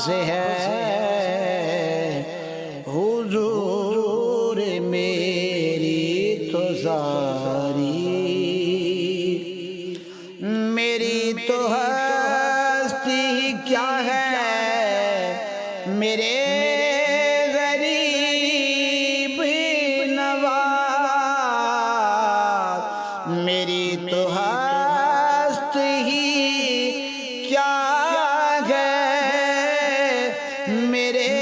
سے ہے حضور میری تو زاری، میری تو ہستی کیا ہے میرے غریب نواز، میری تو ہستی کیا ہے میرے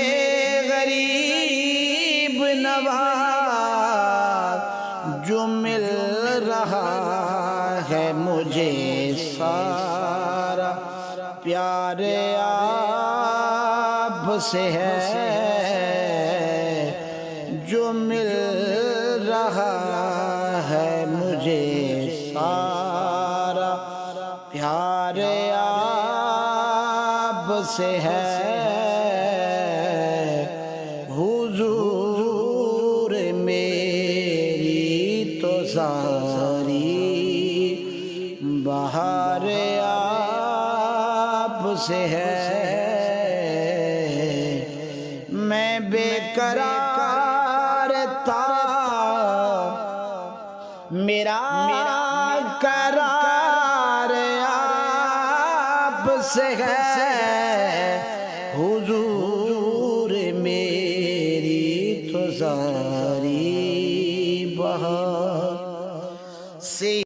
غریب نواز، جو مل رہا ہے مجھے سارا پیار آپ سے ہے، جو مل رہا ہے مجھے سارا پیار آپ سے ہے، حضور میری تو ساری بہار آپ سے ہے، میں بے قرار تھا میرا قرار آپ سے ہے، حضور میری تو